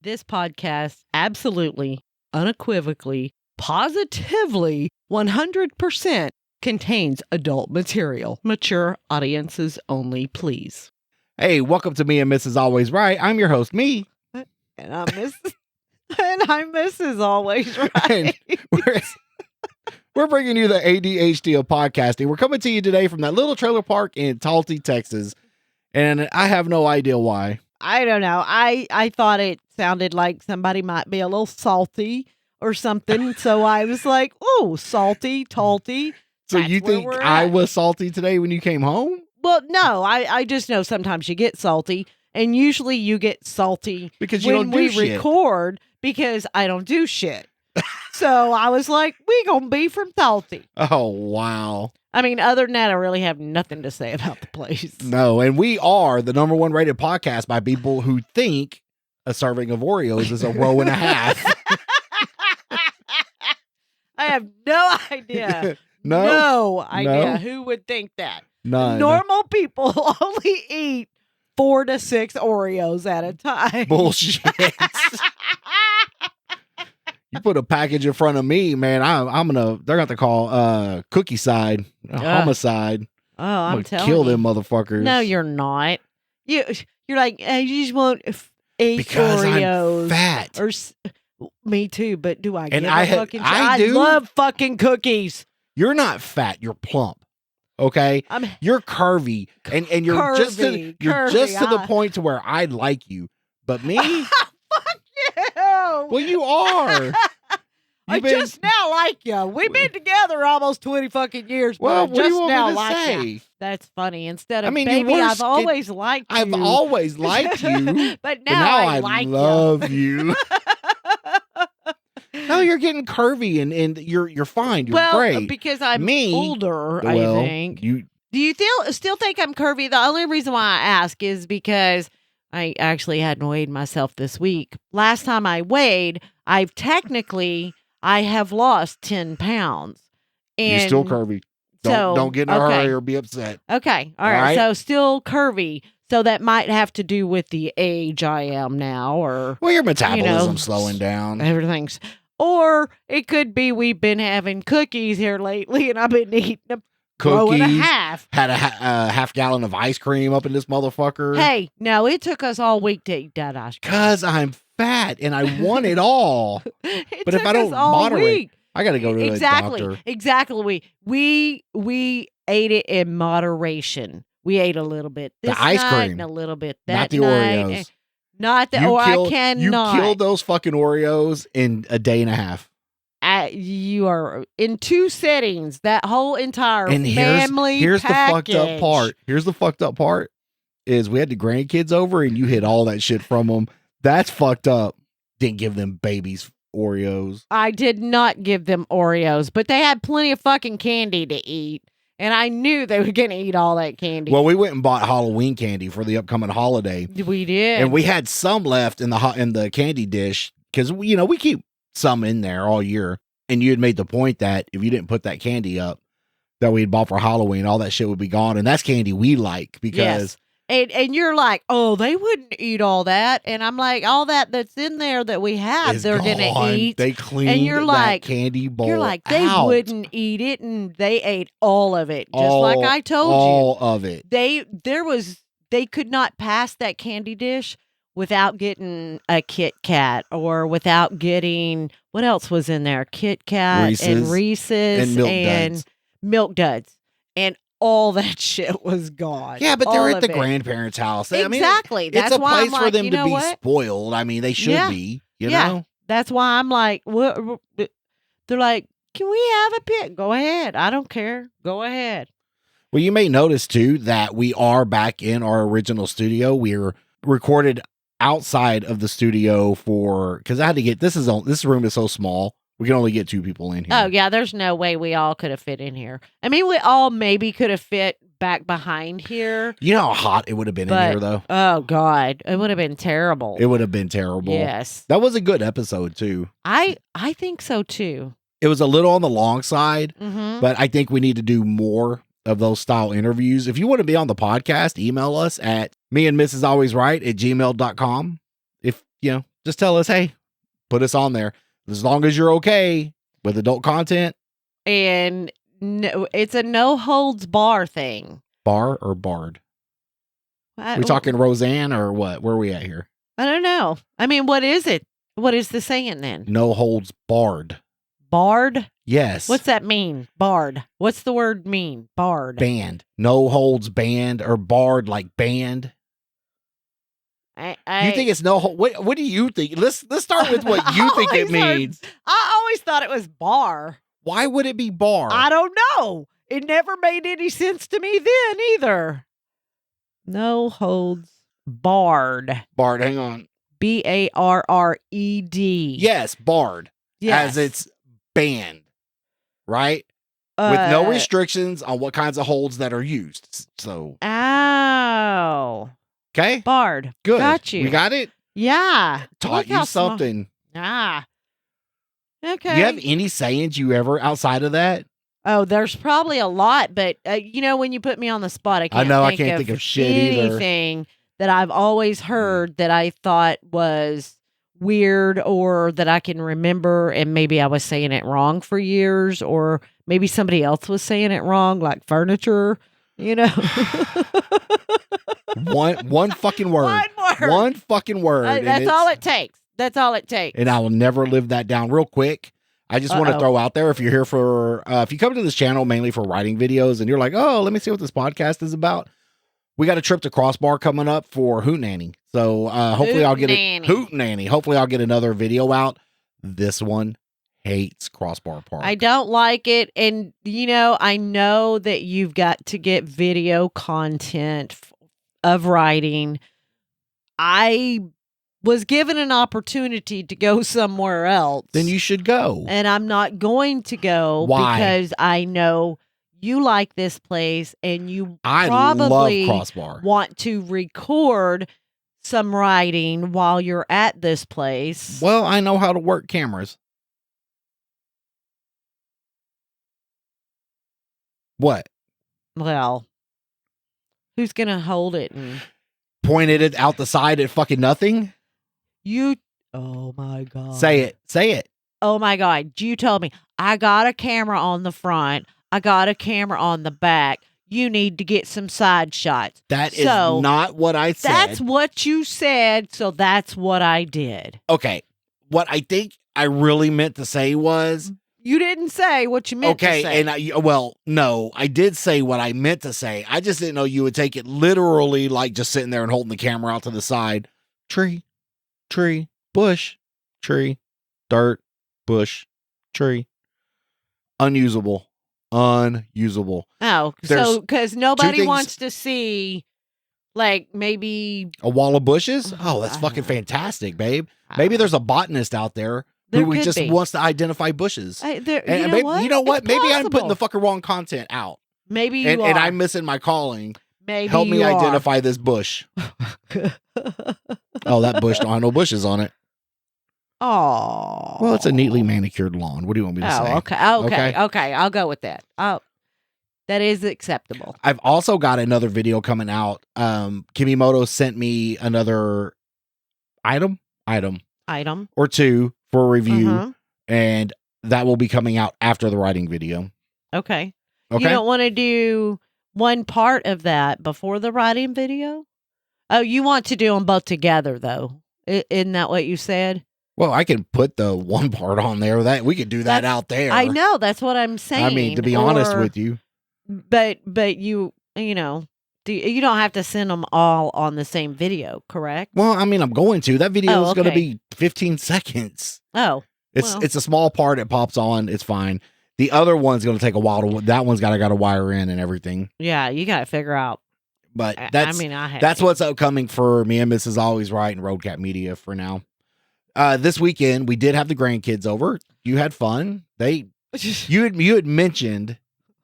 This podcast absolutely, unequivocally, positively, 100% contains adult material. Mature audiences only, please. Hey, welcome to Me and Mrs. Always Right. I'm your host, me. And I'm Mrs. and I'm Mrs. Always Right. And we're bringing you the ADHD of podcasting. We're coming to you today from that little trailer park in Talty, Texas. And I have no idea why. I don't know. I thought it sounded like somebody might be a little salty or something. So I was like, oh, salty, talty. So you think I was salty today when you came home? Well, no, I just know sometimes you get salty, and usually you get salty because you when don't do we shit. Record because I don't do shit. So I was like, we gonna be from salty. Oh, wow. I mean, other than that, I really have nothing to say about the place. No, and we are the number one rated podcast by people who think a serving of Oreos is a row and a half. I have no idea. No idea who would think that. None. Normal people only eat 4 to 6 Oreos at a time. Bullshit. You put a package in front of me, man. They're gonna have to call cookie side, homicide. Oh, I'm telling you. Kill them motherfuckers. No, you're not. You're like, I just want 8 because Oreos. I'm fat. Or me too, but do I give I do. love fucking cookies. You're not fat, you're plump. Okay? You're curvy. And you're curvy, just to the point to where I like you. But me? Fuck you. Well, you are. I just now like you. We've been together almost 20 fucking years, well, but I just now like say? You. That's funny. Instead of baby, I've always liked you. I've always liked you. but now I like love you. No, you're getting curvy and you're fine. You're great. Because I'm older, I think. Do you still think I'm curvy? The only reason why I ask is because I actually hadn't weighed myself this week. Last time I weighed, I have lost 10 pounds. And you're still curvy. Don't get in a hurry or be upset. Okay. All right. So still curvy. So that might have to do with the age I am now, or your metabolism's slowing down. Everything's, or it could be we've been having cookies here lately, and I've been eating a cookies. And a half. Had a half gallon of ice cream up in this motherfucker. Hey, no, it took us all week to eat that ice cream. Cause I'm fat and I want it all. But if I don't moderate, I got to go to the doctor. Exactly. We ate it in moderation. We ate a little bit this the ice night cream, and a little bit that not the night. Oreos. Not the I cannot. You killed those fucking Oreos in a day and a half. You are in 2 settings. That whole entire family here's package. The fucked up part. Here's the fucked up part is we had the grandkids over and you hid all that shit from them. That's fucked up. Didn't give them babies Oreos. I did not give them Oreos, but they had plenty of fucking candy to eat. And I knew they were going to eat all that candy. Well, we went and bought Halloween candy for the upcoming holiday. We did. And we had some left in the candy dish because, we keep some in there all year. And you had made the point that if you didn't put that candy up that we had bought for Halloween, all that shit would be gone. And that's candy we like because... Yes. And you're like, oh, they wouldn't eat all that. And I'm like, all that's in there that we had, they're going to eat. They cleaned that candy bowl. You're like, they wouldn't eat it. And they ate all of it. Just like I told you. All of it. They could not pass that candy dish without getting a Kit Kat or without getting, what else was in there? Kit Kat and Reese's and Milk Duds. And all that shit was gone. Yeah, but they're at the grandparents' house. Exactly. I mean, it's a place for them to be spoiled. I mean, they should be, you know? That's why I'm like, what? They're like, can we have a pit? Go ahead. I don't care. Go ahead. Well, you may notice, too, that we are back in our original studio. We're recorded outside of the studio because I had to get, this room is so small. We can only get 2 people in here. Oh, yeah. There's no way we all could have fit in here. I mean, we all maybe could have fit back behind here. You know how hot it would have been in here, though? Oh, God. It would have been terrible. It would have been terrible. Yes. That was a good episode, too. I think so, too. It was a little on the long side, but I think we need to do more of those style interviews. If you want to be on the podcast, email us at meandmrsalwaysright@gmail.com. If, Just tell us, hey, put us on there. As long as you're okay with adult content. And no, it's a no holds bar thing. Bar or barred? We talking Roseanne or what? Where are we at here? I don't know. I mean, what is it? What is the saying then? No holds barred. Barred? Yes. What's that mean? Barred. What's the word mean? Barred. Banned. No holds banned or barred like banned. You think it's no hold? What do you think? Let's start with what you think it means. I always thought it was bar. Why would it be bar? I don't know. It never made any sense to me then either. No holds barred. Barred. Hang on. Barred. Yes, barred. Yes. As it's banned, right? With no restrictions on what kinds of holds that are used. So. Oh. Okay. Barred. Good. Got you. We got it? Yeah. Taught you something. Okay. Do you have any sayings you ever outside of that? Oh, there's probably a lot, but when you put me on the spot, I can't think of shit anything that I've always heard that I thought was weird or that I can remember, and maybe I was saying it wrong for years, or maybe somebody else was saying it wrong, like furniture, One fucking word. One fucking word. That's all it takes. That's all it takes. And I will never live that down. Real quick, I just want to throw out there, if you're here for, if you come to this channel mainly for writing videos and you're like, oh, let me see what this podcast is about. We got a trip to Crossbar coming up for Hoot Nanny. So hopefully I'll get it. Hoot Nanny. Hopefully I'll get another video out. This one hates Crossbar Park. I don't like it. And, I know that you've got to get video content of writing. I was given an opportunity to go somewhere else. Then you should go. And I'm not going to go. Why? Because I know you like this place and you probably love Crossbar. Want to record some writing while you're at this place. Well, I know how to work cameras. What? Well, who's going to hold it and pointed it out the side at fucking nothing? Oh my God. Say it. Oh my God. You told me I got a camera on the front. I got a camera on the back. You need to get some side shots. That is not what I said. That's what you said. So that's what I did. Okay. What I think I really meant to say was. You didn't say what you meant to say. Okay. And no, I did say what I meant to say. I just didn't know you would take it literally, like just sitting there and holding the camera out to the side. Tree, bush, tree, dirt, bush, tree. Unusable. Oh, so because nobody wants to see, like, maybe a wall of bushes. Oh, that's fucking fantastic, babe. Maybe there's a botanist out there who just wants to identify bushes. You know what? Maybe I'm putting the fucking wrong content out. Maybe you and I'm missing my calling. Maybe help me identify this bush. Oh, that bush don't have no bushes on it. Oh, well, it's a neatly manicured lawn. What do you want me to say? Okay. I'll go with that. That is acceptable. I've also got another video coming out. Kimimoto sent me another item or two for a review, and that will be coming out after the writing video. Okay. You don't want to do one part of that before the writing video? Oh, you want to do them both together, though. Isn't that what you said? Well, I can put the one part on there. That we could do that out there. I know. That's what I'm saying. I mean, to be honest with you. But you don't have to send them all on the same video, correct? Well, I mean, I'm going to. That video is going to be 15 seconds. Oh. It's a small part. It pops on. It's fine. The other one's going to take a while. That one's got to wire in and everything. Yeah, you got to figure out. But that's what's upcoming for me and Mrs. Always Right and Roadcat Media for now. This weekend we did have the grandkids over. You had fun. You had mentioned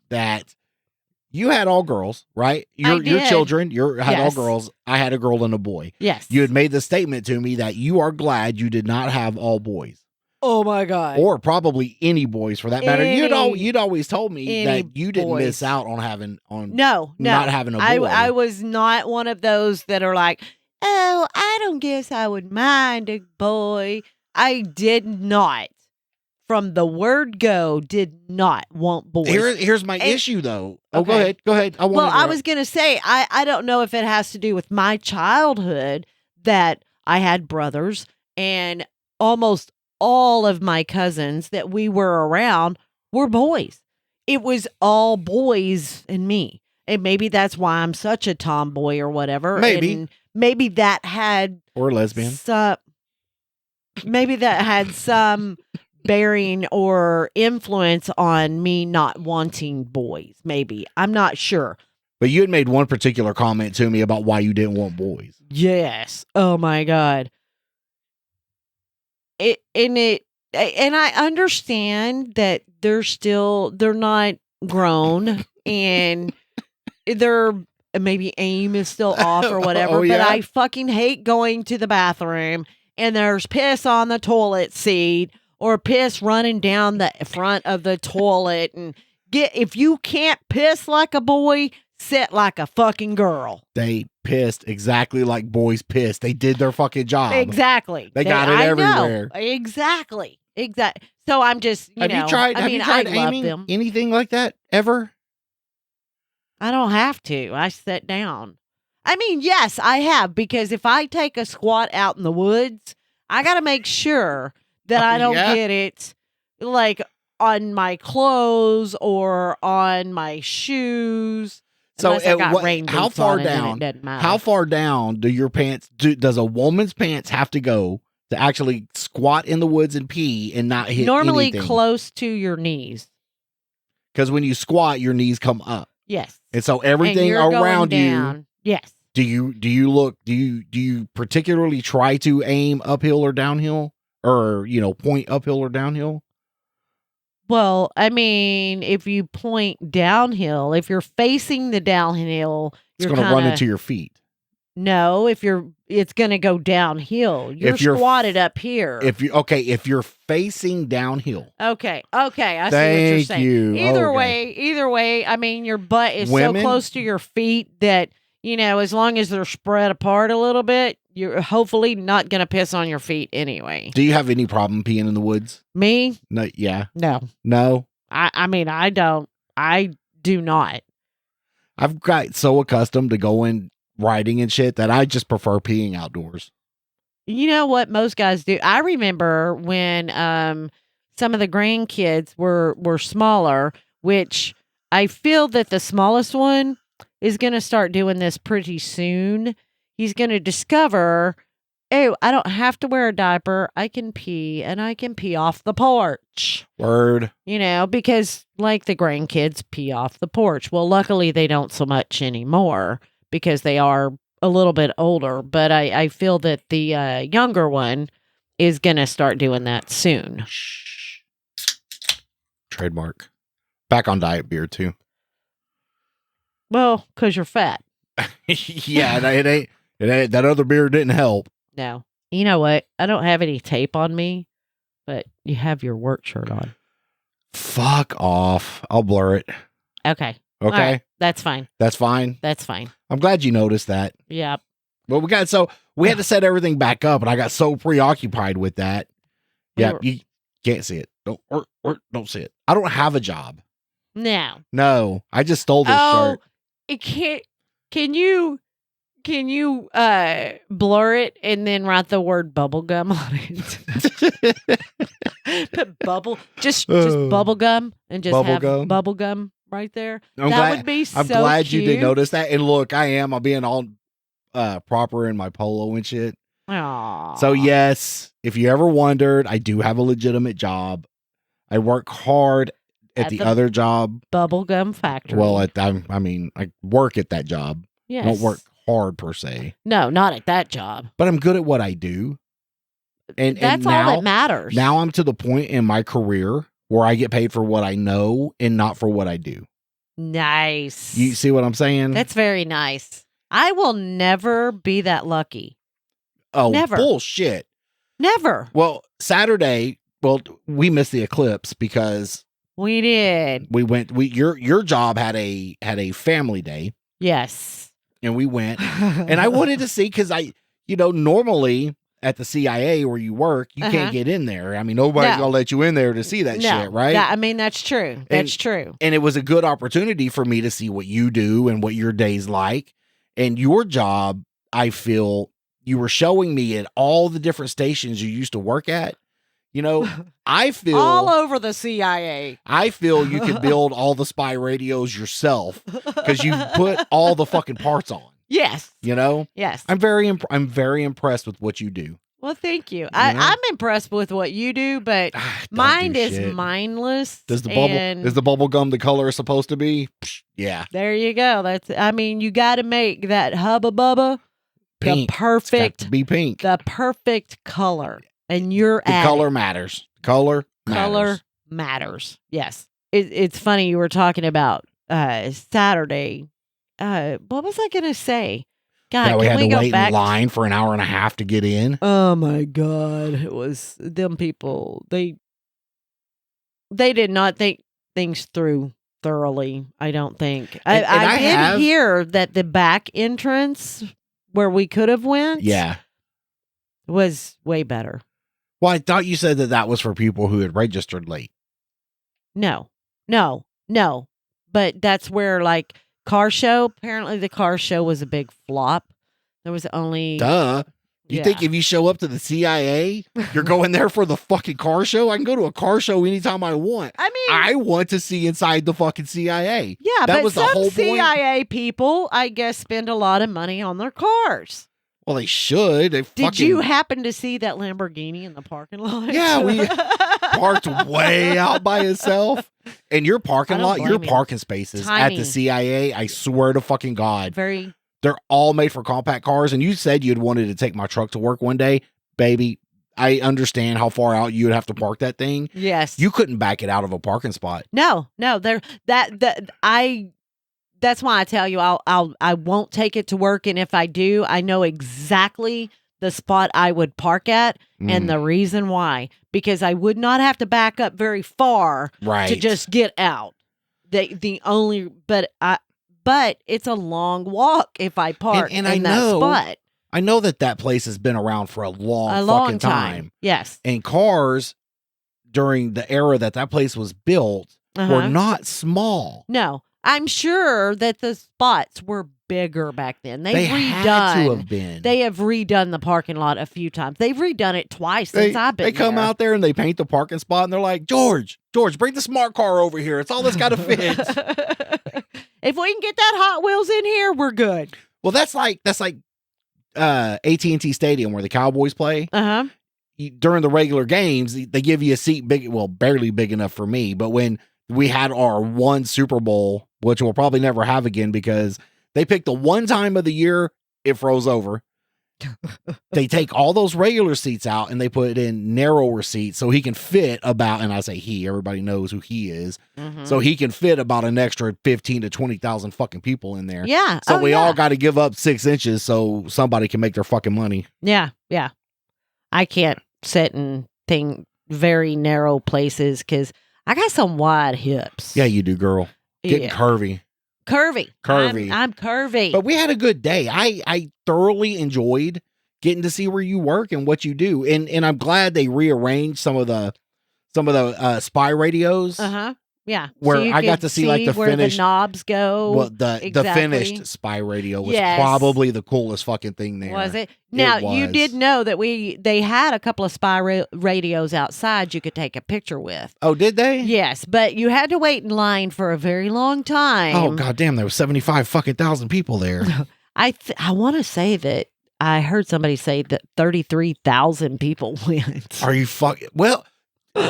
that you had all girls, right? Your children, had all girls. I had a girl and a boy. Yes. You had made the statement to me that you are glad you did not have all boys. Oh my God. Or probably any boys for that matter. You'd always told me that you didn't miss out on not having a boy. I was not one of those that are like, oh, I don't guess I would mind a boy. I did not. From the word go, did not want boys. Here's my issue, though. Oh, okay. Go ahead. I was going to say, I don't know if it has to do with my childhood that I had brothers, and almost all of my cousins that we were around were boys. It was all boys and me. And maybe that's why I'm such a tomboy or whatever. Maybe. And maybe that had... Or lesbian. Maybe that had some... bearing or influence on me not wanting boys. Maybe. I'm not sure. But you had made one particular comment to me about why you didn't want boys. Yes. Oh my God. And I understand that they're not grown and their maybe aim is still off or whatever. Yeah? But I fucking hate going to the bathroom and there's piss on the toilet seat. Or piss running down the front of the toilet. And if you can't piss like a boy, sit like a fucking girl. They pissed exactly like boys pissed. They did their fucking job. Exactly. They got it everywhere. Know. Exactly. So I'm just, have you tried aiming them. Anything like that ever? I don't have to. I sit down. I mean, yes, I have. Because if I take a squat out in the woods, I got to make sure that I don't get it like on my clothes or on my shoes. So how far down? How far down do your pants? Does a woman's pants have to go to actually squat in the woods and pee and not hit normally anything? Close to your knees? Because when you squat, your knees come up. Yes, and so everything around you. Yes. Do you particularly try to aim uphill or downhill? Or, point uphill or downhill? Well, I mean, if you point downhill, if you're facing the downhill, it's going to run into your feet. No, it's going to go downhill. You're squatted up here. If you're facing downhill. Okay. I see what you're saying. You. Either way, I mean, your butt is so close to your feet that, as long as they're spread apart a little bit, you're hopefully not going to piss on your feet anyway. Do you have any problem peeing in the woods? Me? No. Yeah. No. I mean, I don't. I do not. I've got so accustomed to going riding and shit that I just prefer peeing outdoors. You know what most guys do? I remember when some of the grandkids were smaller, which I feel that the smallest one is going to start doing this pretty soon. He's going to discover, oh, I don't have to wear a diaper. I can pee, and I can pee off the porch. Word. Because like the grandkids pee off the porch. Well, luckily they don't so much anymore because they are a little bit older. But I feel that the younger one is going to start doing that soon. Trademark. Back on diet beer, too. Well, because you're fat. Yeah, it ain't. That other beer didn't help. No. You know what? I don't have any tape on me, but you have your work shirt on. Fuck off. I'll blur it. Okay. Right. That's fine. That's fine? That's fine. I'm glad you noticed that. Yeah. Well, we had to set everything back up, and I got so preoccupied with that. Yeah, you can't see it. Don't see it. I don't have a job. No. I just stole this shirt. It can't. Can you blur it and then write the word bubblegum on it? Put just bubblegum and just have bubblegum right there. Would be so I'm glad cute. You did notice that. And look, I'm being all proper in my polo and shit. Aww. So yes, if you ever wondered, I do have a legitimate job. I work hard at the other job. Bubblegum factory. Well, I work at that job. Yes. I don't work hard per se. No, not at that job. But I'm good at what I do. And that's now, all that matters. Now I'm to the point in my career where I get paid for what I know and not for what I do. Nice. You see what I'm saying? That's very nice. I will never be that lucky. Oh, never. Bullshit. Never. Well, Saturday, we missed the eclipse because we did. Your job had a family day. Yes. And we went, and I wanted to see because normally at the CIA where you work, you can't get in there. I mean, nobody's going to let you in there to see that shit, right? That's true. That's true. And it was a good opportunity for me to see what you do and what your day's like. And your job, I feel, you were showing me at all the different stations you used to work at. I feel all over the CIA. I feel you could build all the spy radios yourself because you put all the fucking parts on. Yes. Yes. I'm very impressed with what you do. Well, thank you. I'm impressed with what you do, but mine is mindless. Is the bubble gum the color it's supposed to be? Yeah. There you go. You got to make that Hubba Bubba pink. The perfect. It's got to be pink. The perfect color. And you're the color matters. Color matters. Yes. It's funny you were talking about Saturday. What was I going to say? God, we had to wait in line for an hour and a half to get in. Oh my God. It was them people. They did not think things through thoroughly, I don't think. I did hear that the back entrance where we could have went was way better. Well, I thought you said that was for people who had registered late. No. But that's where car show, apparently the car show was a big flop. There was only... Duh. You think if you show up to the CIA, you're going there for the fucking car show? I can go to a car show anytime I want. I mean... I want to see inside the fucking CIA. Yeah, that was the whole CIA people, I guess, spend a lot of money on their cars. Well, they should. Did you happen to see that Lamborghini in the parking lot? Yeah, we parked way out by itself. And your parking lot, your parking spaces at the CIA, I swear to fucking God. They're all made for compact cars. And you said you'd wanted to take my truck to work one day. Baby, I understand how far out you would have to park that thing. Yes. You couldn't back it out of a parking spot. No. That's why I tell you I won't take it to work, and if I do, I know exactly the spot I would park at and the reason why, because I would not have to back up very far to just get out. But it's a long walk if I park in that spot. I know that place has been around for a long time. Yes, and cars during the era that place was built were not small. No. I'm sure that the spots were bigger back then. They had to have been. They have redone the parking lot a few times. They've redone it twice since I've been there. They come out there and they paint the parking spot and they're like, George, bring the smart car over here. It's all that's got to fit. If we can get that Hot Wheels in here, we're good. Well, that's like AT&T Stadium where the Cowboys play. During the regular games, they give you a seat barely big enough for me. But when we had our one Super Bowl, which we'll probably never have again because they picked the one time of the year it froze over. They take all those regular seats out and they put in narrower seats so he can fit about, and I say he, everybody knows who he is. So he can fit about an extra 15 to 20,000 fucking people in there. Yeah. So we all got to give up 6 inches so somebody can make their fucking money. Yeah. Yeah. I can't sit in very narrow places because I got some wide hips. Yeah, you do, girl. Getting curvy. Curvy. I'm curvy. But we had a good day. I thoroughly enjoyed getting to see where you work and what you do. And I'm glad they rearranged some of the spy radios. Yeah. Where I got to see the where finished the knobs go. Well, the finished spy radio was probably the coolest fucking thing there. Was it? Now, you did know that they had a couple of spy radios outside you could take a picture with. Oh, did they? Yes, but you had to wait in line for a very long time. Oh, goddamn, there were 75,000 people there. I want to say that I heard somebody say that 33,000 people went. Are you fucking... Well...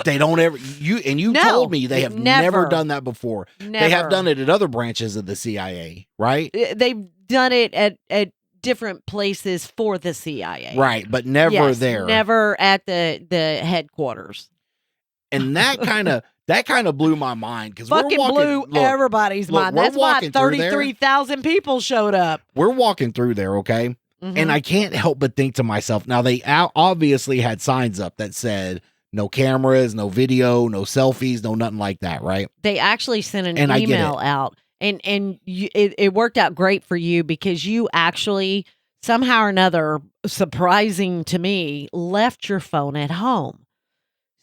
They don't ever told me they have never done that before. They have done it at other branches of the CIA, right? They've done it at different places for the CIA. Right, but never there. Never at the headquarters. And that kind of blew my mind because blew everybody's mind. That's why 33,000 people showed up. We're walking through there, okay? And I can't help but think to myself, now they obviously had signs up that said no cameras, no video, no selfies, no nothing like that, right? They actually sent an email out, and it worked out great for you because you actually somehow or another, surprising to me, left your phone at home.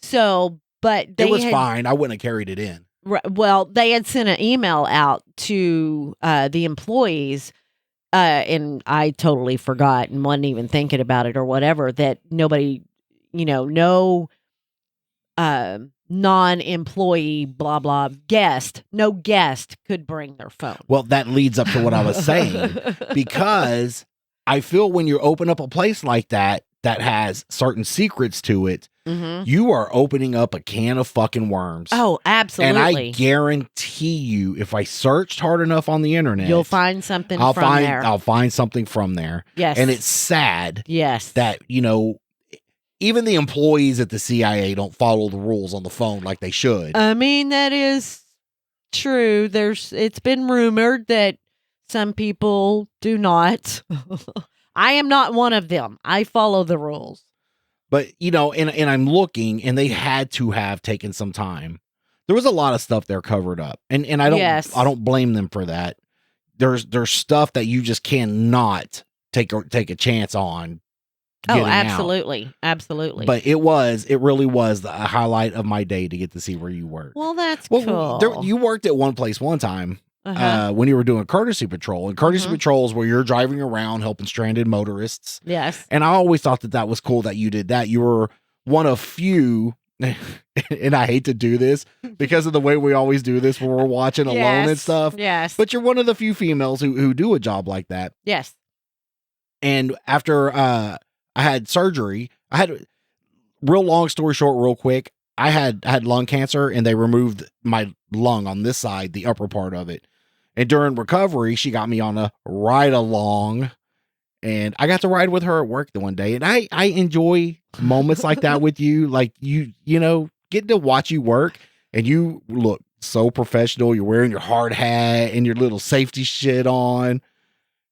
So, but it was fine. I wouldn't have carried it in. Well, they had sent an email out to the employees, and I totally forgot and wasn't even thinking about it or whatever, that nobody, no non-employee, blah, blah, no guest could bring their phone. Well, that leads up to what I was saying, because I feel when you open up a place like that has certain secrets to it, you are opening up a can of fucking worms. Oh, absolutely. And I guarantee you, if I searched hard enough on the internet, you'll find something from there. I'll find something from there. Yes. And it's sad that, even the employees at the CIA don't follow the rules on the phone like they should. I mean, that is true. It's been rumored that some people do not. I am not one of them. I follow the rules. But, and I'm looking, and they had to have taken some time. There was a lot of stuff there covered up. And I don't blame them for that. There's stuff that you just cannot take a chance on. Oh, absolutely. Out. Absolutely. But it really was a highlight of my day to get to see where you worked. Well, that's cool. You worked at one place one time. When you were doing courtesy patrol, and courtesy patrol is where you're driving around helping stranded motorists. Yes. And I always thought that was cool that you did that. You were one of few, and I hate to do this because of the way we always do this when we're watching alone and stuff. Yes. But you're one of the few females who do a job like that. Yes. And after I had surgery, real long story short, real quick, I had lung cancer, and they removed my lung on this side, the upper part of it. And during recovery, she got me on a ride along, and I got to ride with her at work the one day. And I enjoy moments like that with you. Like getting to watch you work, and you look so professional. You're wearing your hard hat and your little safety shit on,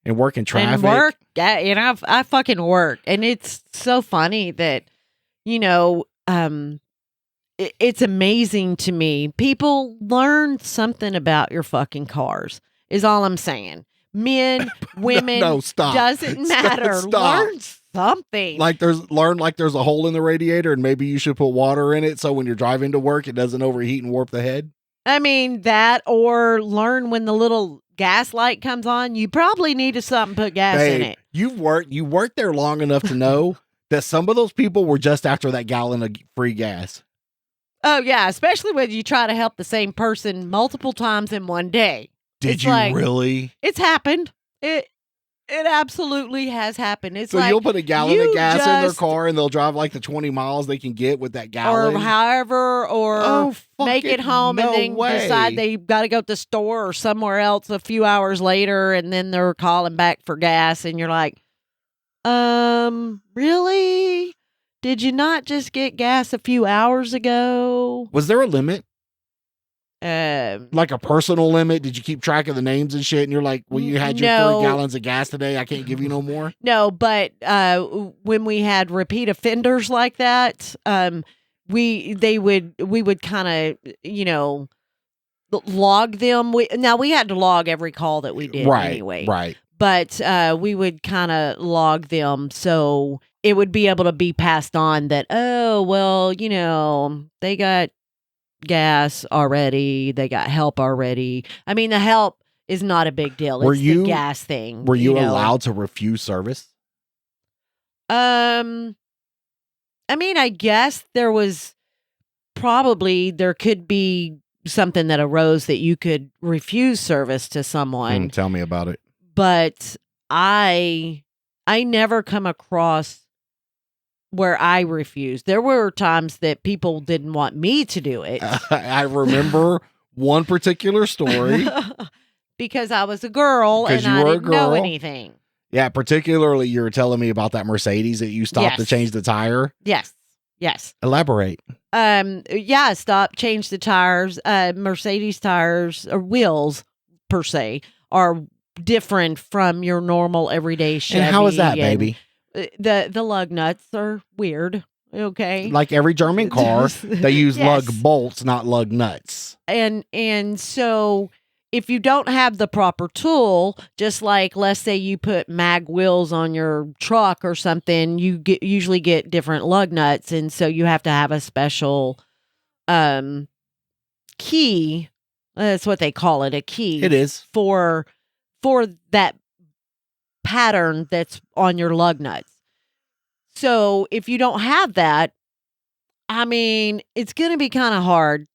and working traffic. And work, I fucking work. And it's so funny that, it's amazing to me. People learn something about your fucking cars, is all I'm saying. Men, women, no, stop. Doesn't matter. Stop. Learn something. Learn there's a hole in the radiator, and maybe you should put water in it so when you're driving to work, it doesn't overheat and warp the head. I mean, that, or learn when the little gas light comes on, you probably need to put gas in it. You worked there long enough to know that some of those people were just after that gallon of free gas. Oh, yeah, especially when you try to help the same person multiple times in one day. Did you really? It's happened. It absolutely has happened. It's so you'll put a gallon of gas in their car, and they'll drive like the 20 miles they can get with that gallon? Or however, make it home and then decide they've got to go to the store or somewhere else a few hours later, and then they're calling back for gas, and you're like, really? Did you not just get gas a few hours ago? Was there a limit? Like a personal limit? Did you keep track of the names and shit? And you're like, well, you had your 3 gallons of gas today. I can't give you no more. No, but when we had repeat offenders like that, we would kind of, log them. We had to log every call that we did anyway. Right. But we would kind of log them so it would be able to be passed on that, oh, well, they got gas already. They got help already. I mean, the help is not a big deal. It's the gas thing. Were you allowed to refuse service? I mean, I guess there could be something that arose that you could refuse service to someone. Tell me about it. But I never come across where I refused. There were times that people didn't want me to do it. I remember one particular story. Because I was a girl and I didn't know anything. Yeah, particularly you were telling me about that Mercedes that you stopped to change the tire. Yes. Elaborate. Stop, change the tires. Mercedes tires or wheels per se are different from your normal everyday Chevy. And how is that, baby? The lug nuts are weird. Okay. Like every German car, they use lug bolts, not lug nuts. And so if you don't have the proper tool, just like let's say you put mag wheels on your truck or something, you usually get different lug nuts, and so you have to have a special key. That's what they call it, a key. It is for that pattern that's on your lug nuts. So if you don't have that, I mean, it's going to be kind of hard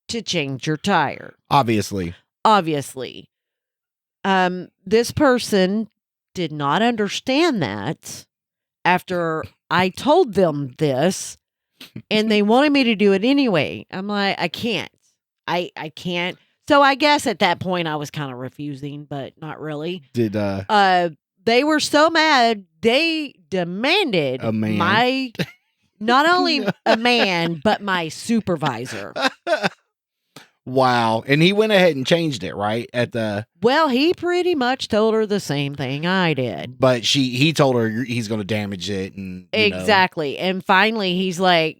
to change your tire. Obviously. This person did not understand that after I told them this, and they wanted me to do it anyway. I'm like, I can't. I can't. So I guess at that point I was kind of refusing, but not really. They were so mad, they demanded a man. Not only a man, but my supervisor. Wow. And he went ahead and changed it, right? Well, he pretty much told her the same thing I did. But he told her he's going to damage it. And exactly. And finally, he's like,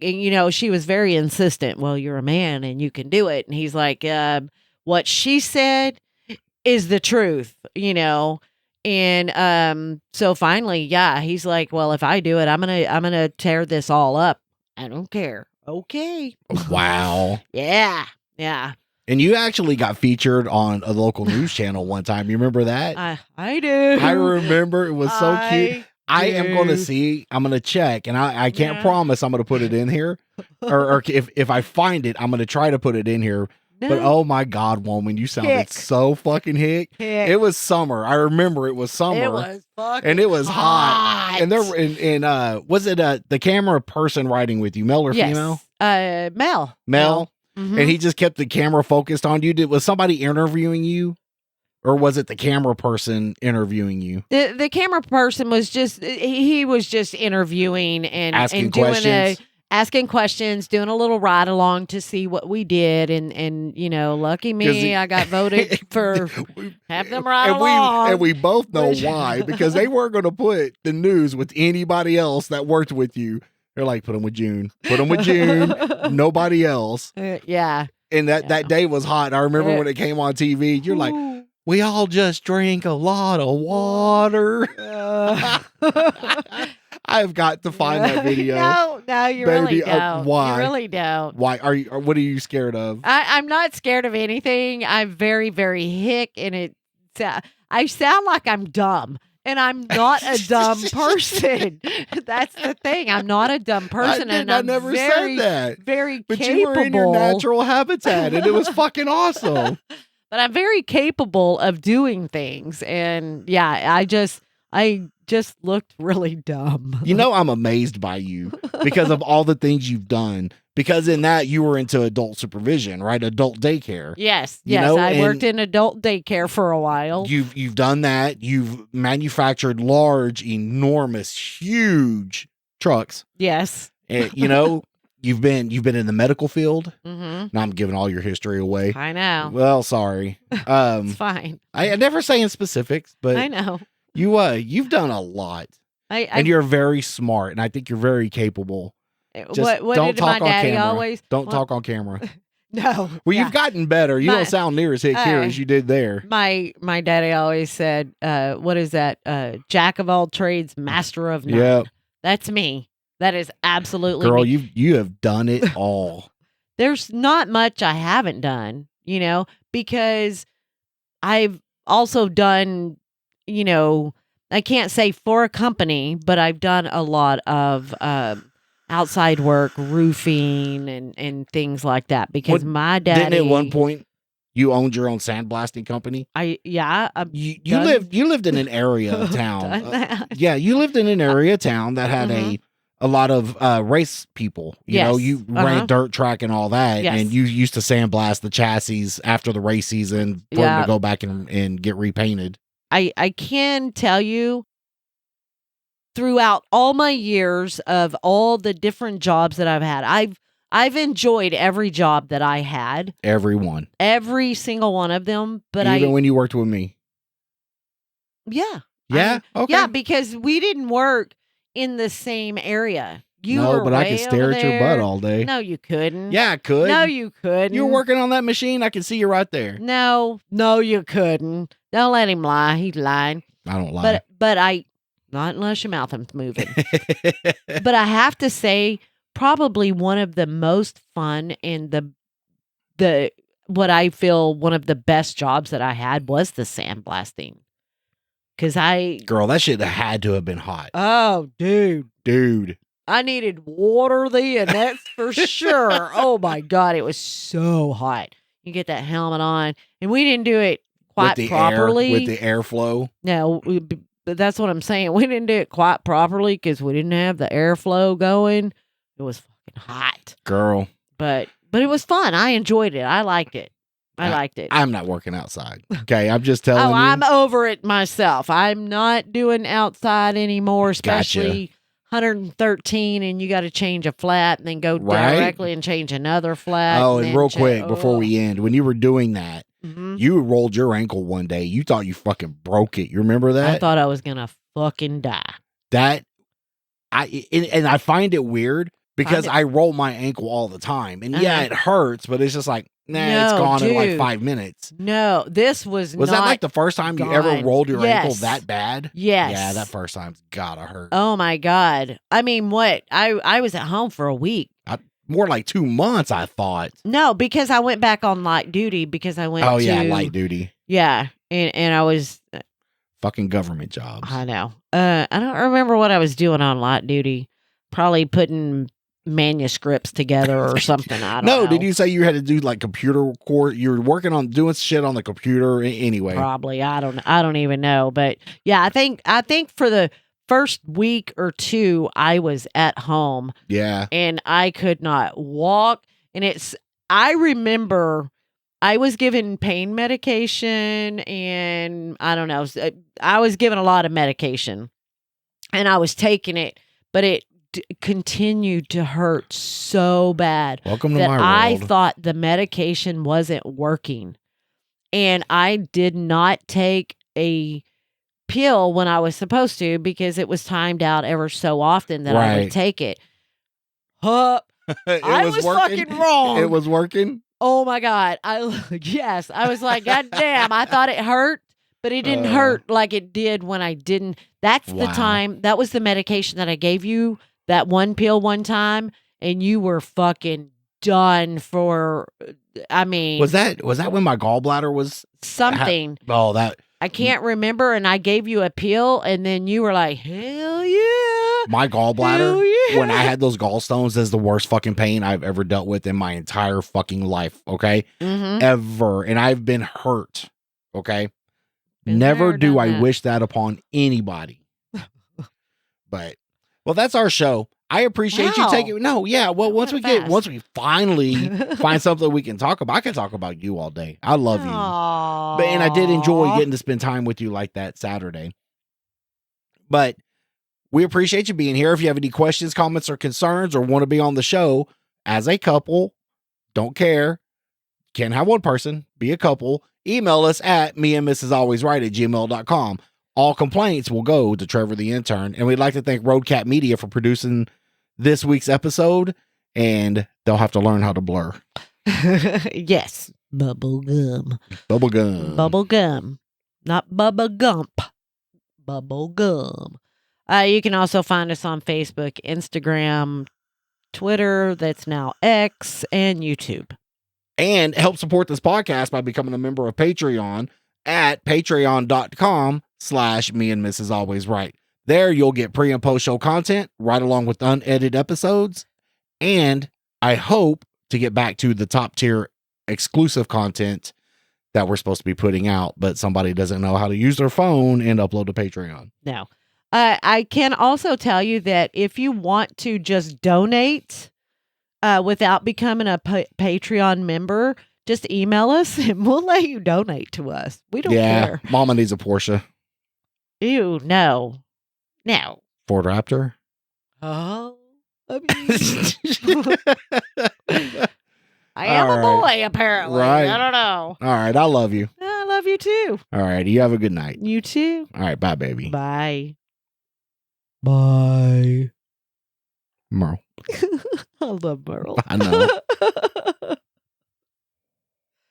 she was very insistent. Well, you're a man and you can do it. And he's like, what she said is the truth, And so finally, he's like, well, if I do it, I'm gonna tear this all up. I don't care. Okay. Wow. Yeah. And you actually got featured on a local news channel one time. You remember that? I do. I remember. It was so cute. I'm going to check, and I can't promise I'm going to put it in here. or if I find it, I'm going to try to put it in here. No. But oh my God, woman, you sounded so fucking hick. It was summer. I remember it was summer. It was fucking and it was hot. And was it the camera person riding with you, male or female? Male. Mm-hmm. And he just kept the camera focused on you. Was somebody interviewing you? Or was it the camera person interviewing you? The camera person was just interviewing and asking questions, doing a little ride along to see what we did, and lucky me, I got voted for have them ride along. And we both know why, because they weren't going to put the news with anybody else that worked with you. They're like, put them with June, nobody else. Yeah. And that day was hot. I remember when it came on TV, you're like, we all just drink a lot of water. I've got to find that video. No, you really don't. Why? You really don't. Why what are you scared of? I'm not scared of anything. I'm very, very hick, and I sound like I'm dumb, and I'm not a dumb person. That's the thing. I'm not a dumb person, I never said that. Very but capable. You were in your natural habitat, and it was fucking awesome. But I'm very capable of doing things, and I just looked really dumb. I'm amazed by you because of all the things you've done. Because in that you were into adult supervision, right? Adult daycare. Yes. I worked in adult daycare for a while. You've done that. You've manufactured large, enormous, huge trucks. Yes. And you've been in the medical field. Mm-hmm. Now I'm giving all your history away. I know. Well, sorry. It's fine. I never say in specifics, but I know. You've done a lot. And you're very smart, and I think you're very capable. What don't did talk my daddy camera. always? Don't talk on camera. No. Well, you've gotten better. You don't sound near as hick here as you did there. My daddy always said, what is that? Jack of all trades, master of none. Yeah. That's me. That is absolutely Girl, me. you have done it all. There's not much I haven't done, because I've also done, I can't say for a company, but I've done a lot of outside work, roofing and things like that, because my daddy... Didn't at one point you owned your own sandblasting company? You lived in an area of town. You lived in an area of town that had a lot of race people. You ran dirt track and all that, and you used to sandblast the chassis after the race season for them to go back and get repainted. I can tell you, throughout all my years of all the different jobs that I've had, I've enjoyed every job that I had. Every single one of them. But even when you worked with me. Yeah. Yeah. Okay. Yeah, because we didn't work in the same area. but I could stare at your butt all day. No, you couldn't. Yeah, I could. No, you couldn't. You were working on that machine. I can see you right there. No, you couldn't. Don't let him lie. He's lying. I don't lie. But not unless your mouth is moving. But I have to say, probably one of the most fun and what I feel one of the best jobs that I had was the sandblasting. Girl, that shit had to have been hot. Oh, dude. I needed water then, that's for sure. Oh my God, it was so hot. You get that helmet on, and we didn't do it quite properly. With the airflow? No, that's what I'm saying. We didn't do it quite properly because we didn't have the airflow going. It was fucking hot. Girl. But it was fun. I enjoyed it. I liked it. I'm not working outside. Okay, I'm just telling you. I'm over it myself. I'm not doing outside anymore, especially 113, and you got to change a flat and then go directly and change another flat. Oh, and real quick before we end, when you were doing that, you rolled your ankle one day. You thought you fucking broke it. You remember that? I thought I was gonna fucking die. I find it weird because I roll my ankle all the time, and yeah, it hurts, but it's just like, it's gone in like 5 minutes. No, this was that like the first time you ever rolled your ankle that bad? Yes. Yeah, that first time's gotta hurt. Oh my God. I mean, what? I was at home for a week. More like 2 months, I thought. No, because I went back on light duty because I went light duty. Yeah, and I was... Fucking government jobs. I know. I don't remember what I was doing on light duty. Probably putting manuscripts together or something. I don't know. Did you say you had to do like computer court? You were working on doing shit on the computer anyway. Probably. I don't even know. But yeah, I think for the first week or two I was at home. Yeah. And I could not walk. And I remember I was given pain medication and I don't know. I was given a lot of medication and I was taking it, but it continued to hurt so bad. Welcome to my world. I thought the medication wasn't working. And I did not take a pill when I was supposed to because it was timed out ever so often that I would take it. I was fucking wrong. It was working? Oh my God. Yes. I was like, God damn, I thought it hurt, but it didn't hurt like it did when I didn't. That's the time. That was the medication that I gave you, that one pill one time, and you were fucking done for, I mean. Was that when my gallbladder was? Something. I can't remember, and I gave you a pill, and then you were like, hell yeah. My gallbladder, when I had those gallstones, is the worst fucking pain I've ever dealt with in my entire fucking life, okay? Ever. And I've been hurt, okay? Never do I wish that upon anybody. But, well, that's our show. I appreciate you taking. No, yeah. Well, once we finally find something we can talk about, I can talk about you all day. I love you, and I did enjoy getting to spend time with you like that Saturday. But we appreciate you being here. If you have any questions, comments, or concerns, or want to be on the show as a couple, don't care. Can't have one person. Be a couple. Email us at meandmrsalwaysright@gmail.com. All complaints will go to Trevor the intern, and we'd like to thank Roadcat Media for producing this week's episode, and they'll have to learn how to blur. Yes. Bubblegum. Not Bubba Gump. Bubblegum. You can also find us on Facebook, Instagram, Twitter, that's now X, and YouTube. And help support this podcast by becoming a member of Patreon at patreon.com/meandmrsalwaysright. There, you'll get pre and post show content right along with unedited episodes. And I hope to get back to the top tier exclusive content that we're supposed to be putting out, but somebody doesn't know how to use their phone and upload to Patreon. No. I can also tell you that if you want to just donate without becoming a Patreon member, just email us and we'll let you donate to us. We don't care. Mama needs a Porsche. Ew, no. Ford Raptor? Oh. I am a boy, apparently. Right. I don't know. All right. I love you. I love you too. All right. You have a good night. You too. All right. Bye, baby. Bye. Bye. Merle. I love Merle. I know.